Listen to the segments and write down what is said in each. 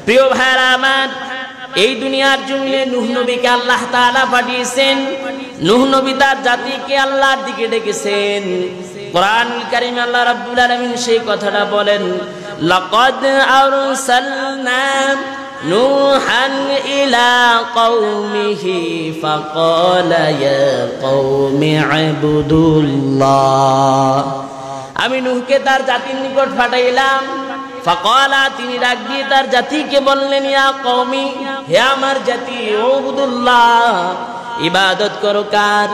প্রিয় ভাইরা আমার, এই দুনিয়ার জমিনে নূহ নবীকে আল্লাহ তাআলা পাঠিয়েছেন। নূহ নবী তার জাতিকে আল্লাহর দিকে ডেকেছেন। কোরআনুল কারীমে আল্লাহ রাব্বুল আলামিন সেই কথাটা বলেন, লাকাদ আরসালনা নূহান ইলা কওমিহি ফাকালা ইয়া কওমি ইবুদুল্লাহ। আমি নূহকে তার জাতির নিকট পাঠাইলাম। ফাকালা, তিনি ডাক দিয়ে তার জাতিকে বললেন, ইয়া কওমি, হে আমার জাতি, উবুদুল্লাহ, ইবাদত করো কার?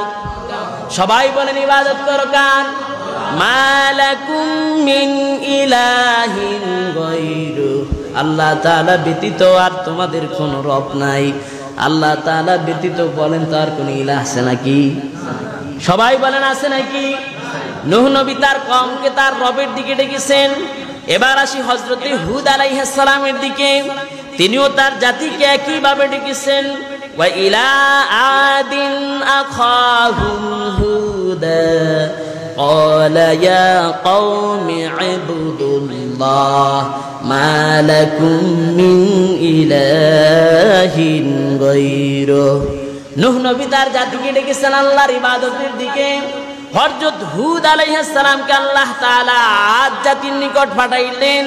সবাই বলেন ইবাদত করো কার? মালাকুম মিন ইলাহিন গায়রু, আল্লাহ তাআলা ব্যতীত আর তোমাদের কোনো রব নাই। আল্লাহ তাআলা ব্যতীত বলেন তার কোন ইলাহ আছে নাকি? সবাই বলেন আছে নাকি? নূহ নবী তার কওমকে তার রবের দিকে ডেকেছেন। এবার আসি হযরতে হুদ আলাইহিস সালামের দিকে। তিনিও তার জাতিকে একই ভাবে ডেকেছেন। ওয়া ইলা আদিন আখাহুম হুদা ক্বালা ইয়া কওমি ইবুদুল্লাহ মা লাকুম মিন ইলাহিন গায়রুহু। নূহ নবী তার জাতিকে ডেকেছেন আল্লাহর ইবাদতের দিকে। হযরত হুদ আলাইহিস সালামকে আল্লাহ তাআলা আদ জাতির নিকট পাঠাইলেন।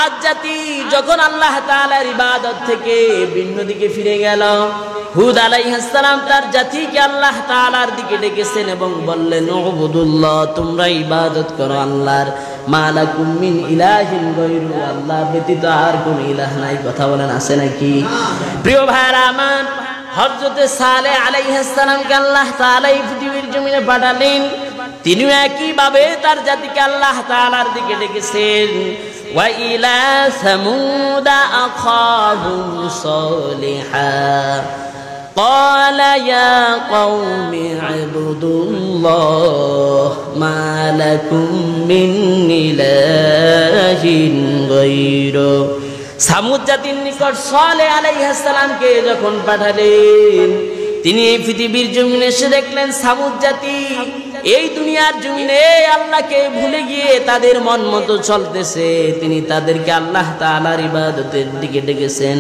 আদ জাতি যখন আল্লাহ তাআলার ইবাদত থেকে ভিন্ন দিকে ফিরে গেল, হুদ আলাইহিস সালাম তার জাতিকে আল্লাহ তাআলার দিকে ডেকেছেন এবং বললেন, উবুদুল্লাহ, তোমরা ইবাদত করো আল্লাহর। মালাকুম মিন ইলাহিন গায়রু, আল্লাহ ব্যতীত আর কোন ইলাহ নাই। কথা বলেন আছে নাকি? প্রিয় ভাইরা আমার, হযরতে সালেহ আলাইহিস সালামকে আল্লাহ তাআলা এই পৃথিবীর জমিনে পাঠালেন। তিনিও একই ভাবে তার জাতিকে আল্লাহ তাআলার দিকে ডেকেছেন। ওয়া ইলা সামুদ আখাহুম সালিহা ক্বালা ইয়া কওমি ইবুদুল্লাহ মা লাকুম মিন ইলাহিন গায়রুহু। সামুদ জাতির নিকট সালেহ আলাইহিস সালামকে যখন পাঠালেন, তিনি এই পৃথিবীর জমিনে এসে দেখলেন সামুদ জাতি এই দুনিয়ার জমিনে আল্লাহকে ভুলে গিয়ে তাদের মন মতো চলতেছে। তিনি তাদেরকে আল্লাহ তাআলার ইবাদতের দিকে ডেকেছেন।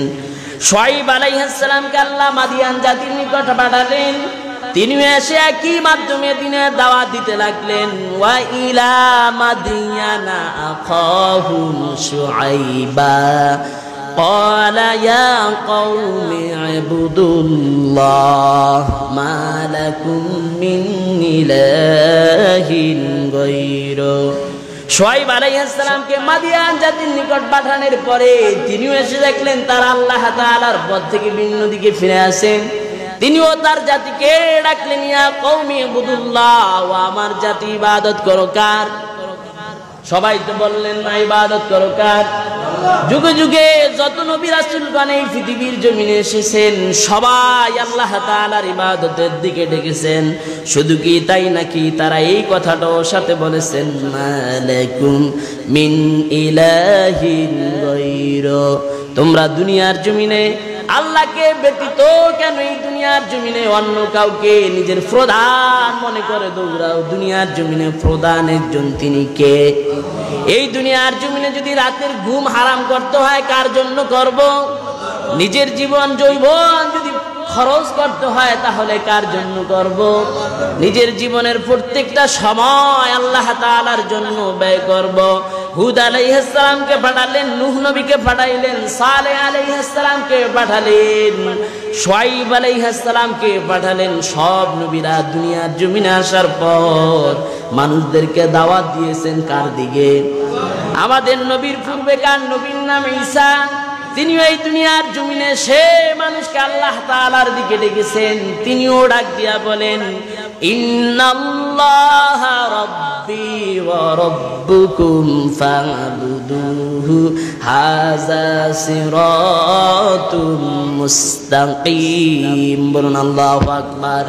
শুআয়ব আলাইহিস সালামকে আল্লাহ মাদিয়ান জাতির নিকট পাঠালেন। তিনি এসে একই মাধ্যমে দিনের দাওয়াত দিতে লাগলেন। ওয়া ইলা মাদিয়ানা আখাহুম শুআইবা ক্বালা ইয়া কওমি ইবুদুল্লাহ মা লাকুম মিন ইলাহিন গায়রুহু। শুআয়ব আলাইহিস সালামকে মাদিয়ান জাতির নিকট পাঠানোর পরে তিনিও এসে দেখলেন তারা আল্লাহ তাআলার পথ থেকে ভিন্ন দিকে ফিরে আসেন। তিনিও তার জাতিকে ডাকলেন, ইয়া কওমি ইবুদুল্লাহ, ও আমার জাতি, ইবাদত করো কার? সবাই তো বললেন না, ইবাদত করো কার? যুগে যুগে যত নবী রাসূলগণ এই পৃথিবীর জমিনে এসেছেন, সবাই আল্লাহ তাআলার ইবাদতের দিকে ডেকেছেন। শুধু কি তাই নাকি, তারা এই কথাটাও সাথে বলেছেন, মালাকুম মিন ইলাহিন গায়রুহু, তোমরা দুনিয়ার জমিনে আল্লাহকে ব্যতীত কেন এই দুনিয়ার জমিনে অন্য কাউকে নিজের প্রধান মনে করে দৌড়াও? দুনিয়ার জমিনে প্রধান একজন, তিনি কে? এই দুনিয়ার জমিনে যদি রাতের ঘুম হারাম করতে হয়, কার জন্য করব? নিজের জীবন যৌবন যদি খরচ করতে হয় তাহলে কার জন্য করব? নিজের জীবনের প্রত্যেকটা সময় আল্লাহ তাআলার জন্য ব্যয় করব। হুদ আলাইহিস সালামকে পাঠালেন, নূহ নবীকে পাঠাইলেন, সালেহ আলাইহিস সালামকে পাঠালেন, শুআয়ব আলাইহিস সালামকে পাঠালেন। সব নবীরা দুনিয়ার জমিনে আসার পর মানুষদেরকে দাওয়াত দিয়েছেন কার দিকে? আমাদের নবীর পূর্বেকার নবীর নাম ঈসা। তিনিও এই দুনিয়ার জমিনে সে মানুষকে আল্লাহ তাআলার দিকে ডেকেছেন। তিনিও ডাক দিয়া বলেন, ইন্নাল্লাহা রাব্বি ওয়া রাব্বুকুম ফা'বুদুহু হাযা সিরাতুম মুস্তাকিম। বলুন আল্লাহু আকবার।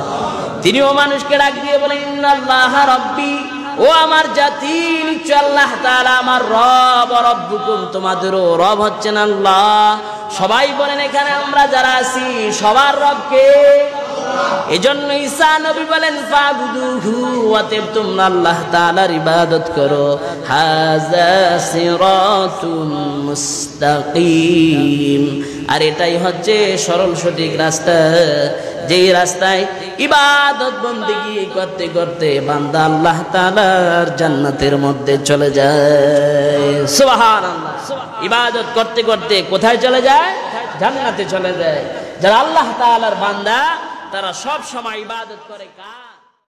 তিনিও মানুষকে ডাক দিয়ে বলেন, ইন্নাল্লাহা রাব্বি, ও আমার জাতি, নিশ্চয় আল্লাহ তাআলা আমার রব, রব্বুকুম, তোমাদেরও রব হচ্ছেন আল্লাহ। সবাই বলেন এখানে আমরা যারা আছি সবার রব কে? এজন্য ঈসা নবী বলেন ফাবুদুহু, অতএব তোমরা আল্লাহ তাআলার ইবাদত করো। হাযা সিরাতুম মুস্তাকিম, আর এটাই হচ্ছে সরল সঠিক রাস্তা, যেই রাস্তায় ইবাদত বন্দেগী করতে করতে বান্দা আল্লাহ তাআলার জান্নাতের মধ্যে চলে যায়। সুবহানাল্লাহ। ইবাদত করতে করতে কোথায় চলে যায়? জান্নাতে চলে যায়। যারা আল্লাহ তাআলার বান্দা তারা সব সময় ইবাদত করে কার?